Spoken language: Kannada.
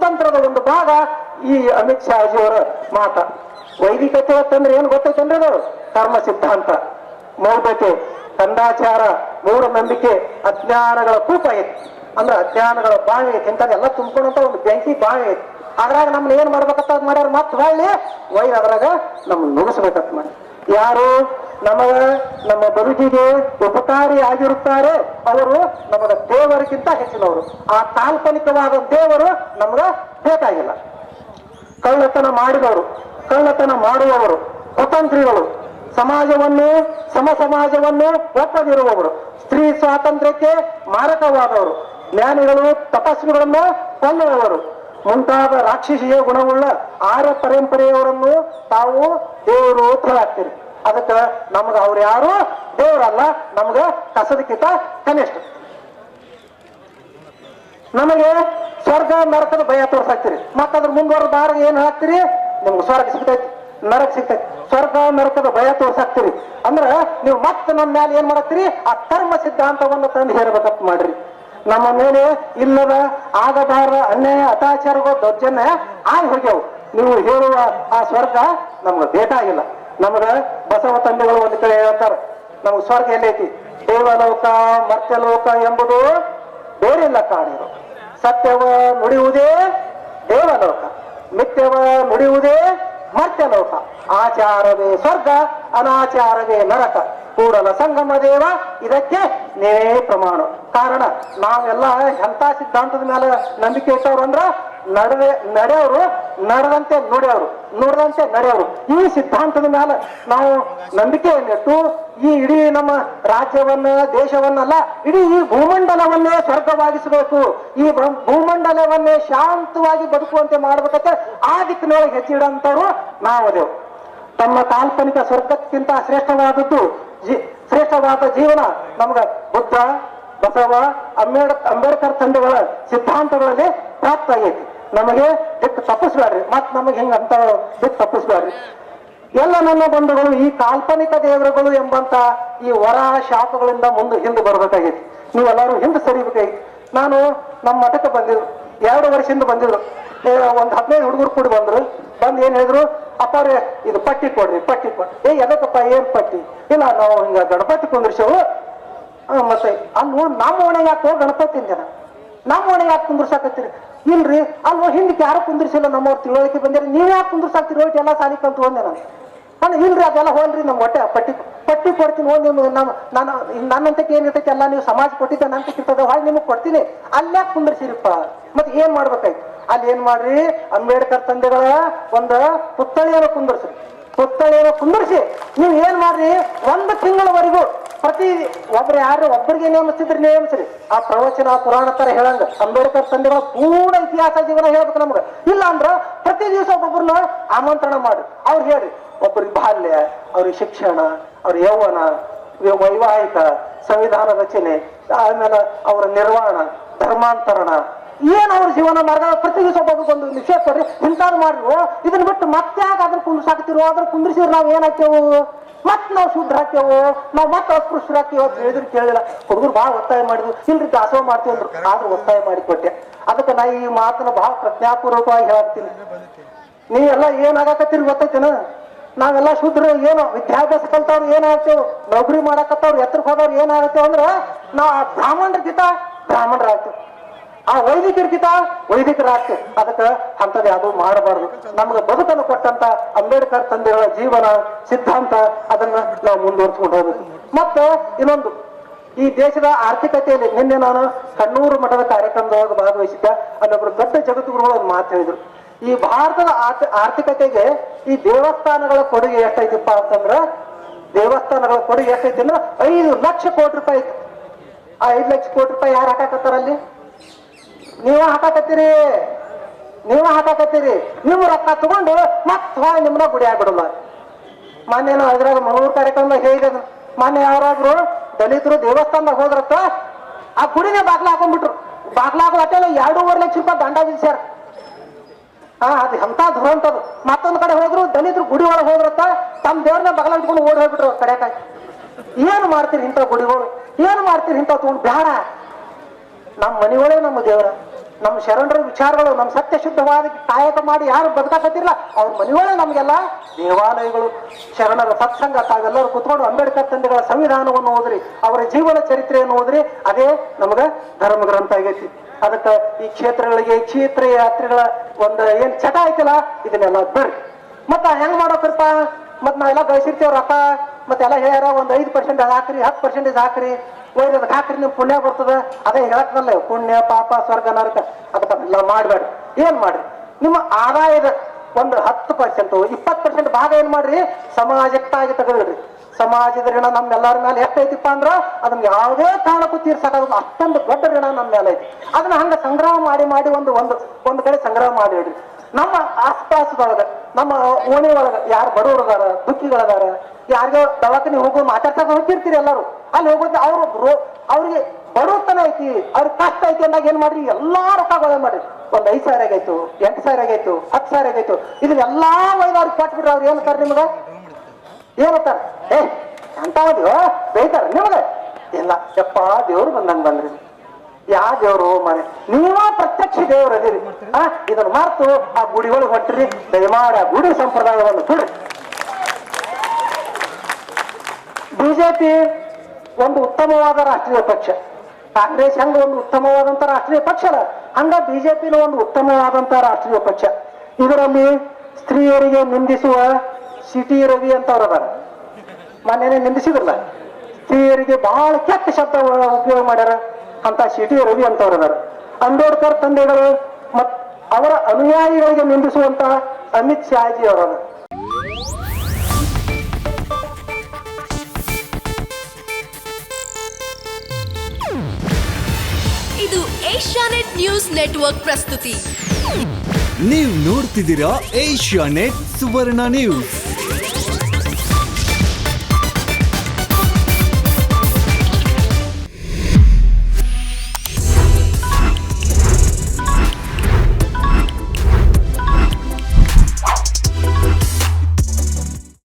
ಕುತಂತ್ರದ ಒಂದು ಭಾಗ ಈ ಅಮಿತ್ ಶಾಜಿಯವರ ಮಾತ. ವೈದಿಕತೆ ಅಂತಂದ್ರೆ ಏನು ಗೊತ್ತೈತಂದ್ರೆ ಅದು ಕರ್ಮ ಸಿದ್ಧಾಂತ, ಮೌಢ್ಯತೆ, ಕಂದಾಚಾರ, ಮೂಢನಂಬಿಕೆ, ಅಜ್ಞಾನಗಳ ಕೂಪ ಐತಿ. ಅಂದ್ರೆ ಅಜ್ಞಾನಗಳ ಬಾವಿ ಐತಿ. ಇಂಥದ್ದೆಲ್ಲ ತುಂಬ್ಕೊಂಡಂತ ಒಂದು ಬೆಂಕಿ ಬಾವಿ ಐತಿ. ಅದ್ರಾಗ ನಮ್ನ ಏನ್ ಮಾಡ್ಬೇಕಂತ ಮಾಡ್ಯಾರ, ಮತ್ ಹೊಳ್ಳಿ ಅದ್ರಾಗ ನಮ್ಮನ್ನ ನುಗ್ಗಿಸ್ಬೇಕಂತ ಮಾಡಿ. ಯಾರು ನಮಗ ನಮ್ಮ ಬದುಕಿಗೆ ಉಪಕಾರಿ ಆಗಿರುತ್ತಾರೆ ಅವರು ನಮಗ ದೇವರಿಗಿಂತ ಹೆಚ್ಚಿನವರು. ಆ ಕಾಲ್ಪನಿಕವಾದ ದೇವರು ನಮ್ಗ ಬೇಕಾಗಿಲ್ಲ. ಕಳ್ಳತನ ಮಾಡಿದವರು, ಕಳ್ಳತನ ಮಾಡುವವರು, ಕುತಂತ್ರಿಗಳು, ಸಮಾಜವನ್ನು ಸಮಾಜವನ್ನು ಒಪ್ಪದಿರುವವರು, ಸ್ತ್ರೀ ಸ್ವಾತಂತ್ರ್ಯಕ್ಕೆ ಮಾರಕವಾದವರು, ಜ್ಞಾನಿಗಳು ತಪಸ್ವಿಗಳನ್ನು ಕೊಲ್ಲುವವರು ಮುಂತಾದ ರಾಕ್ಷಸೀಯ ಗುಣವುಳ್ಳ ಆರ್ಯ ಪರಂಪರೆಯವರನ್ನು ತಾವು ದೇವರು ಅಂತ ಹೇಳಾಕ್ತೀರಿ. ಅದಕ್ಕೆ ನಮ್ಗ ಅವ್ರು ಯಾರು ದೇವರಲ್ಲ, ನಮ್ಗ ಕಸದಕ್ಕಿಂತ ಕನಿಷ್ಠ. ನಮಗೆ ಸ್ವರ್ಗ ನರಕದ ಭಯ ತೋರ್ಸಾಕ್ತಿರಿ. ಮತ್ತದ್ರ ಮುಂದುವರೆದ ದಾರ ಏನ್ ಹಾಕ್ತಿರಿ, ನಿಮ್ಗೆ ಸ್ವರ್ಗ ಸಿಗ್ತೈತಿ, ನರಕ ಸಿಗ್ತೈತಿ. ಸ್ವರ್ಗ ನರಕದ ಭಯ ತೋರ್ಸಾಕ್ತಿರಿ ಅಂದ್ರ ನೀವು ಮತ್ತೆ ನಮ್ಮ ಮ್ಯಾಲೆ ಏನ್ ಮಾಡತ್ತೀರಿ, ಆ ಕರ್ಮ ಸಿದ್ಧಾಂತವನ್ನು ತಂದು ಹೇರ್ಬೇಕಂತ ಮಾಡ್ರಿ. ನಮ್ಮ ಮೇಲೆ ಇಲ್ಲದ ಆಗಬಾರ ಅನ್ಯಾಯ ಅತ್ಯಾಚಾರಗಳು ದೌರ್ಜನ್ಯ ಆಗಿ ಹೋಗ್ಯಾವು. ನೀವು ಹೇಳುವ ಆ ಸ್ವರ್ಗ ನಮ್ಗೆ ಬೇಕಾಗಿಲ್ಲ. ನಮ್ಗ ಬಸವ ತಂದೆಗಳು ಒಂದು ಕಡೆ ಹೇಳ್ತಾರ, ನಮ್ಗೆ ಸ್ವರ್ಗ ಎಲ್ಲೈತಿ, ದೇವಲೋಕ ಮರ್ತ್ಯಲೋಕ ಎಂಬುದು ಬೇರೆಲ್ಲ ಕಾಣಿರು. ಸತ್ಯವ ನುಡಿಯುವುದೇ ದೇವಲೋಕ, ಮಿಥ್ಯವ ನುಡಿಯುವುದೇ ಮರ್ತ್ಯಲೋಕ. ಆಚಾರವೇ ಸ್ವರ್ಗ, ಅನಾಚಾರವೇ ನರಕ. ಕೂಡಲ ಸಂಗಮ ದೇವ ಇದಕ್ಕೆ ನೇರೇ ಪ್ರಮಾಣ. ಕಾರಣ ನಾವೆಲ್ಲ ಎಂತ ಸಿದ್ಧಾಂತದ ಮೇಲೆ ನಂಬಿಕೆ ಇಟ್ಟವ್ರು ಅಂದ್ರ ನಡೆಯವರು ನಡೆದಂತೆ ನುಡಿಯವರು, ನುಡಿದಂತೆ ನಡೆಯವರು. ಈ ಸಿದ್ಧಾಂತದ ಮೇಲೆ ನಾವು ನಂಬಿಕೆಯನ್ನಿಟ್ಟು ಈ ಇಡೀ ನಮ್ಮ ರಾಜ್ಯವನ್ನ ದೇಶವನ್ನಲ್ಲ, ಇಡೀ ಈ ಭೂಮಂಡಲವನ್ನೇ ಸ್ವರ್ಗವಾಗಿಸಬೇಕು, ಈ ಭೂಮಂಡಲವನ್ನೇ ಶಾಂತವಾಗಿ ಬದುಕುವಂತೆ ಮಾಡ್ಬೇಕಂತ ಆ ದಿಕ್ಕಿನೊಳಗೆ ಹೆಜ್ಜೆ ಇಡಂತವ್ರು ನಾವದೇವು. ತಮ್ಮ ಕಾಲ್ಪನಿಕ ಸ್ವರ್ಗಕ್ಕಿಂತ ಶ್ರೇಷ್ಠವಾದ ಜೀವನ ನಮ್ಗ ಬುದ್ಧ, ಬಸವ, ಅಂಬೇಡ್ಕರ್ ತಂದೆಗಳ ಸಿದ್ಧಾಂತಗಳಲ್ಲಿ ಪ್ರಾಪ್ತ ಆಗೈತಿ. ನಮಗೆ ದಿಕ್ಕು ತಪ್ಪಿಸ್ಬೇಡ್ರಿ, ಮತ್ ನಮಗೆ ಹಿಂಗಂತ ದಿಕ್ಕು ತಪ್ಪಿಸ್ಬೇಡ್ರಿ. ಎಲ್ಲ ನನ್ನ ಬಂಧುಗಳು ಈ ಕಾಲ್ಪನಿಕ ದೇವರುಗಳು ಎಂಬಂತ ಈ ವರ ಶಾಪಗಳಿಂದ ಹಿಂದೆ ಬರ್ಬೇಕಾಗೈತಿ. ನೀವೆಲ್ಲರೂ ಹಿಂದೆ ಸರಿಬೇಕಾಗಿತ್ತು. ನಾನು ನಮ್ಮ ಮಠಕ್ಕೆ ಬಂದಿದ್ರು, 2 ವರ್ಷದಿಂದ ಬಂದಿದ್ರು. ಒಂದ್ 15 ಹುಡುಗರು ಕೂಡಿ ಬಂದ್ರು. ಬಂದು ಏನ್ ಹೇಳಿದ್ರು, ಅಪ್ಪಾರೆ ಇದು ಪಟ್ಟಿ ಕೊಡ್ರಿ, ಪಟ್ಟಿ ಕೊಡ್ರಿ. ಎದಕ್ಕಪ್ಪ, ಏನ್ ಪಟ್ಟಿ? ಇಲ್ಲ ನಾವು ಹಿಂಗ ಗಣಪತಿ ಕುಂದ್ರಿಸೇವು. ಮತ್ತೆ ಅಲ್ವೋ ನಮ್ಮ ಓಣೆ ಯಾಕೋ ಗಣಪತಿ ಜನ ನಮ್ಮ ಓಣೆ ಯಾಕೆ ಕುಂದ್ರಸಾಕತ್ತೀರಿ? ಇಲ್ರಿ ಅಲ್ವೋ ಹಿಂದಕ್ಕೆ ಯಾರು ಕುಂದ್ರಿಸಿಲ್ಲ, ನಮ್ಮವ್ರು ತಿಳುವಳಿಕೆ ಬಂದಿರಿ, ನೀವ್ ಯಾಕೆ ಕುಂದ್ರಸಾಕ್ತಿರಿ? ಹೋಗಿ ಎಲ್ಲ ಸಾಲಿ ಕಲ್ತು ಹೋದೆ ನಾನು ಇಲ್ರಿ ಅದೆಲ್ಲ ಹೋಲ್ರಿ, ನಮ್ ಹೊಟ್ಟೆ ಪಟ್ಟಿ ಕೊಡ್ತೀನಿ. ನೀವು ನಾನು ನನ್ನಂತಕ್ಕೆ ಏನಿರ್ತೈತಿ ಎಲ್ಲ ನೀವು ಸಮಾಜ ಕೊಟ್ಟಿದ್ದ ನಂತ ಇರ್ತದೆ, ಹೊಳ್ ನಿಮಗ್ ಕೊಡ್ತೀನಿ. ಅಲ್ಯಾಕೆ ಕುಂದ್ರಿಸಿರಿಪ್ಪ? ಮತ್ತೆ ಏನ್ ಮಾಡ್ಬೇಕಾಯ್ತು? ಅಲ್ಲಿ ಏನ್ ಮಾಡ್ರಿ, ಅಂಬೇಡ್ಕರ್ ತಂದೆಗಳ ಒಂದು ಪುತ್ಥಳಿಯನ್ನು ಕುಂದರ್ಸ್ರಿ. ಪುತ್ಥಳಿಯನ್ನು ಕುಂದರ್ಸಿ ನೀವ್ ಏನ್ ಮಾಡ್ರಿ, 1 ತಿಂಗಳವರೆಗೂ ಪ್ರತಿ ಒಬ್ಬರಿಗೆ ನೇಮಿಸ್ರಿ. ಆ ಪ್ರವಚನ ಪುರಾಣ ತರ ಹೇಳಂಗ ಅಂಬೇಡ್ಕರ್ ತಂದೆಗಳ ಪೂರ್ಣ ಇತಿಹಾಸ ಜೀವನ ಹೇಳ್ಬೇಕು ನಮ್ಗ. ಇಲ್ಲ ಅಂದ್ರ ಪ್ರತಿ ದಿವಸ ಒಬ್ಬೊಬ್ಬರನ್ನ ಆಮಂತ್ರಣ ಮಾಡಿ ಅವ್ರು ಹೇಳ್ರಿ. ಒಬ್ಬರಿಗೆ ಬಾಲ್ಯ, ಅವ್ರಿಗೆ ಶಿಕ್ಷಣ, ಅವ್ರ ಯೌವನ, ವೈವಾಹಿಕ, ಸಂವಿಧಾನ ರಚನೆ, ಆಮೇಲೆ ಅವರ ನಿರ್ವಾಣ, ಧರ್ಮಾಂತರಣ, ಏನ್ ಅವ್ರ ಜೀವನ ಮಾರ್ಗ ಪ್ರತಿ ದಿವಸ ಒಬ್ಬೊಬ್ಬರಿಗೊಂದು ವಿಷಯ ಕೊಡ್ರಿ. ಇಂಥದ್ದು ಮಾಡ್ರು. ಇದನ್ನ ಬಿಟ್ಟು ಮತ್ತೆ ಯಾಕೆ ಅದ್ರ ಕುಂದ್ರಸಾಕ್ತಿರೋ? ಅದ್ರ ಕುಂದ್ರಿಸಿದ್ರೆ ನಾವ್ ಏನ್ ಹಾಕ್ತೇವು? ಮತ್ ನಾವು ಶುದ್ಧ ಹಾಕ್ತೇವು, ನಾವ್ ಮತ್ತೆ ಅಸ್ಪೃಶ್ಯರು ಹಾಕ್ತೇವೆ ಅಂತ ಹೇಳಿದ್ರು ಕೇಳಿಲ್ಲ. ಹುಡುಗರು ಬಹಳ ಒತ್ತಾಯ ಮಾಡಿದ್ರು. ಇಲ್ರಿ ದಾಸೋಹ ಮಾಡ್ತೀವಿ ಅಂದ್ರು, ಆದ್ರೂ ಒತ್ತಾಯ ಮಾಡಿ ಕೊಟ್ಟೆ. ಅದಕ್ಕೆ ನಾ ಈ ಮಾತನ್ನ ಬಹಳ ಪ್ರಜ್ಞಾಪೂರ್ವಕವಾಗಿ ಹೇಳಾಕ್ತೀನಿ. ನೀವೆಲ್ಲ ಏನಾಗಕತ್ತೀರಿ ಗೊತ್ತೈತೇನ? ನಾವೆಲ್ಲ ಶುದ್ಧರು ಏನೋ ವಿದ್ಯಾಭ್ಯಾಸ ಕಲ್ತವ್ರು ಏನಾಗ್ತೇವ್, ನೌಕರಿ ಮಾಡಕತ್ತವ್ರು ಎತ್ತರಕ್ಕೆ ಹೋದವ್ರು ಏನಾಗತ್ತೇವ್ ಅಂದ್ರ ನಾವ್ ಬ್ರಾಹ್ಮಣರಿಗಿಂತ ಬ್ರಾಹ್ಮಣರಾಗ್ತೇವೆ, ಆ ವೈದಿಕರಿಗಿಂತ ವೈದಿಕರಾಗ್ತೇವೆ. ಅದಕ್ಕೆ ಅಂತದ್ ಯಾವುದು ಮಾಡಬಾರ್ದು. ನಮ್ಗೆ ಬದುಕನ್ನು ಕೊಟ್ಟಂತ ಅಂಬೇಡ್ಕರ್ ತಂದೆಗಳ ಜೀವನ ಸಿದ್ಧಾಂತ ಅದನ್ನ ನಾವು ಮುಂದುವರ್ಸ್ಕೊಂಡು ಹೋಗ್ಬೇಕು. ಮತ್ತೆ ಇನ್ನೊಂದು, ಈ ದೇಶದ ಆರ್ಥಿಕತೆಯಲ್ಲಿ ನಿನ್ನೆ ನಾನು ಕಣ್ಣೂರು ಮಠದ ಕಾರ್ಯಕ್ರಮದೊಳಗೆ ಭಾಗವಹಿಸಿದ್ದ. ಅಲ್ಲೊಬ್ರು ದೊಡ್ಡ ಜಗದ್ಗುರುಗಳು ಒಂದು ಮಾತು ಹೇಳಿದ್ರು. ಈ ಭಾರತದ ಆರ್ಥಿಕತೆಗೆ ಈ ದೇವಸ್ಥಾನಗಳ ಕೊಡುಗೆ ಎಷ್ಟೈತಿಪ್ಪ ಅಂತಂದ್ರ, ದೇವಸ್ಥಾನಗಳ ಕೊಡುಗೆ ಎಷ್ಟೈತಿ ಅಂದ್ರೆ 5 ಲಕ್ಷ ಕೋಟಿ ರೂಪಾಯಿ ಐತಿ. ಆ 5 ಲಕ್ಷ ಕೋಟಿ ರೂಪಾಯಿ ಯಾರು ಹಾಕಾಕತ್ತಾರಲ್ಲಿ? ನೀವ ಹಾಕಾಕತ್ತೀರಿ. ನಿಮ್ಮ ರೊಕ್ಕ ತಗೊಂಡು ಮತ್ತ ನಿಮ್ನ ಗುಡಿ ಆಗ್ಬಿಡಲ್ಲ. ಮೊನ್ನೆ ಅದ್ರಾಗ ಮಂಗಳೂರು ಕಾರ್ಯಕ್ರಮದಾಗ ಹೇಳಿದ, ಮೊನ್ನೆ ಯಾರಾದ್ರು ದಲಿತರು ದೇವಸ್ಥಾನದಾಗ ಹೋದ್ರತ್ತ ಆ ಗುಡಿನೇ ಬಾಗ್ಲ ಹಾಕೊಂಡ್ಬಿಟ್ರು. ಬಾಗ್ಲ ಹಾಕೋ ಅಟ್ಟೆಲ್ಲ 2.5 ಲಕ್ಷ ರೂಪಾಯಿ ದಂಡ ವಿಧಿಸ್ಯಾರ. ಅದು ಎಂತ ದುರಂತದು. ಮತ್ತೊಂದ್ ಕಡೆ ಹೋದ್ರು ದಲಿತರು ಗುಡಿ ಒಳಗೆ ಹೋದ್ರತ್ತ ತಮ್ಮ ದೇವ್ರನ್ನ ಬಗಲ ಇಟ್ಕೊಂಡು ಓಡಿ ಹೋಗ್ಬಿಟ್ರು ಕಡೆಕಾಯಿ. ಏನ್ ಮಾಡ್ತೀರಿ ಇಂಥ ಗುಡಿಗಳು? ಏನ್ ಮಾಡ್ತೀರಿ ಇಂಥ ತಗೊಂಡು? ಬೇಡ, ನಮ್ಮ ಮನೆಗಳೇ ನಮ್ಮ ದೇವರ, ನಮ್ಮ ಶರಣರ ವಿಚಾರಗಳು, ನಮ್ಮ ಸತ್ಯ ಶುದ್ಧವಾದ ಕಾಯಕ ಮಾಡಿ ಯಾರು ಬದುಕಾಕತ್ತಿರಲ್ಲ ಅವ್ರ ಮನೆಯೊಳಗೆ ನಮಗೆಲ್ಲ ದೇವಾಲಯಗಳು, ಶರಣರ ಸತ್ಸಂಗ. ತಾವೆಲ್ಲರೂ ಕುತ್ಕೊಂಡು ಅಂಬೇಡ್ಕರ್ ತಂದೆಗಳ ಸಂವಿಧಾನವನ್ನು ಓದ್ರಿ, ಅವರ ಜೀವನ ಚರಿತ್ರೆಯನ್ನು ಓದ್ರಿ, ಅದೇ ನಮಗ ಧರ್ಮ ಗ್ರಂಥ ಆಗೈತಿ. ಅದಕ್ಕೆ ಈ ಕ್ಷೇತ್ರಗಳಿಗೆ, ಕ್ಷೇತ್ರ ಯಾತ್ರೆಗಳ ಒಂದು ಏನ್ ಚಟ ಐತಲ್ಲ ಇದನ್ನೆಲ್ಲ ಬರ್ರಿ. ಮತ್ತ ಹೆಂಗ್ ಮಾಡೋಕ್ರಪ್ಪ, ಮತ್ ನಾವೆಲ್ಲ ಗಳಿಸಿರ್ತೇವ್ ರೊಕ್ಕ, ಮತ್ತೆಲ್ಲ ಹೇಳ್ಯಾರ ಒಂದ್ 5% ಹಾಕ್ರಿ, 10% ಹಾಕ್ರಿ, ಒಯ್ದದ್ ಹಾಕ್ರಿ, ನಿಮ್ ಪುಣ್ಯ ಬರ್ತದ. ಅದೇ ಹೇಳಕ್ನಲ್ಲ, ಪುಣ್ಯ ಪಾಪ ಸ್ವರ್ಗ ನರಕ, ಅದಕ್ಕೆಲ್ಲ ಮಾಡ್ಬೇಡ್ರಿ. ಏನ್ ಮಾಡ್ರಿ, ನಿಮ್ಮ ಆದಾಯದ ಒಂದು 10%, 20% ಭಾಗ ಏನ್ ಮಾಡ್ರಿ, ಸಮಾಜಕ್ಕಾಗಿ ತೆಗೆದ್ರಿ. ಸಮಾಜದ ಋಣ ನಮ್ಮೆಲ್ಲರ ಮೇಲೆ ಎಷ್ಟೈತಿಪ್ಪ ಅಂದ್ರ ಅದನ್ನ ಯಾವುದೇ ಕಾರಣಕ್ಕೂ ತೀರ್ಸಕ್ಕಾಗಲ್ಲ, ಅಷ್ಟೊಂದು ದೊಡ್ಡ ಋಣ ನಮ್ಮ ಮೇಲೆ ಐತಿ. ಅದನ್ನ ಹಂಗ ಸಂಗ್ರಹ ಮಾಡಿ ಮಾಡಿ ಒಂದು ಕಡೆ ಸಂಗ್ರಹ ಮಾಡಿಡ್ರಿ. ನಮ್ಮ ಆಸ್ಪಾಸದೊಳಗ, ನಮ್ಮ ಓಣಿ ಒಳಗ ಯಾರು ಬಡವರದಾರ, ದುಃಖಿಗಳದಾರ, ಯಾರಿಗೋ ದವಾಖಾನೆ ಹೋಗೋ ಮಾತಾಡ್ಸಕ್ ಹೋಗ್ತಿರ್ತೀರಿ ಎಲ್ಲರೂ, ಅಲ್ಲಿ ಹೋಗೋದು ಅವ್ರಿಗೆ ಬಡವತನ ಐತಿ, ಅವ್ರಿಗೆ ಕಷ್ಟ ಐತಿ ಅಂದಾಗ ಏನ್ ಮಾಡ್ರಿ, ಎಲ್ಲಾ ರೊಕ್ಕಗಳೇ ಮಾಡ್ರಿ. ಒಂದ್ 5,000 ಆಗೈತು, 8,000 ಆಗೈತು, 10,000 ಆಗೈತು, ಇದನ್ನೆಲ್ಲಾ ಒಯ್ದು ಅವ್ರಿಗೆ ಕೊಟ್ಬಿಟ್ರೆ ಅವ್ರು ಏನಂತಾರ ನಿಮ್ಗ, ಏನಂತಾರ, ಅಂತಾವದಿವ ಬೈತಾರ ನಿಮ್ಗ. ಇಲ್ಲ ಯಪ್ಪ, ದೇವ್ರು ಬಂದ್ರಿ. ಯಾ ದೇವ್ರು ಮನೆ, ನೀವ ಪ್ರತ್ಯಕ್ಷ ದೇವ್ರು ಅದಿರಿ. ಇದನ್ನ ಮಾರ್ತು ಆ ಗುಡಿ ಒಳಗೆ ಹೊಂಟ್ರಿ, ದಯಮಾಡಿ ಆ ಗುಡಿ ಸಂಪ್ರದಾಯವನ್ನು ಬಿಡ್ರಿ. ಬಿಜೆಪಿ ಒಂದು ಉತ್ತಮವಾದ ರಾಷ್ಟ್ರೀಯ ಪಕ್ಷ. ಕಾಂಗ್ರೆಸ್ ಹೆಂಗ ಒಂದು ಉತ್ತಮವಾದಂತ ರಾಷ್ಟ್ರೀಯ ಪಕ್ಷ ಅಲ್ಲ, ಹಂಗ ಬಿಜೆಪಿನ ಒಂದು ಉತ್ತಮವಾದಂತ ರಾಷ್ಟ್ರೀಯ ಪಕ್ಷ. ಇದರಲ್ಲಿ ಸ್ತ್ರೀಯರಿಗೆ ನಿಂದಿಸುವ ಸಿಟಿ ರವಿ ಅಂತವ್ರದಾರ, ಮೊನ್ನೆ ನಿಂದಿಸಿದ್ರಲ್ಲ, ಸ್ತ್ರೀಯರಿಗೆ ಬಹಳ ಕೆಟ್ಟ ಶಬ್ದ ಉಪಯೋಗ ಮಾಡ್ಯಾರ ಅಂತ ಸಿಟಿ ರವಿ ಅಂತವ್ರದಾರ. ಅಂಬೇಡ್ಕರ್ ತಂದೆಗಳು ಮತ್ ಅವರ ಅನುಯಾಯಿಗಳಿಗೆ ನಿಂದಿಸುವಂತ ಅಮಿತ್ ಶಾಜಿ ಅವರ. ಇದು ಏಷ್ಯಾನೆಟ್ ನ್ಯೂಸ್ ನೆಟ್ವರ್ಕ್ ಪ್ರಸ್ತುತಿ. ನೀವು ನೋಡ್ತಿದ್ದೀರಾ ಏಷ್ಯಾನೆಟ್ ಸುವರ್ಣ ನ್ಯೂಸ್.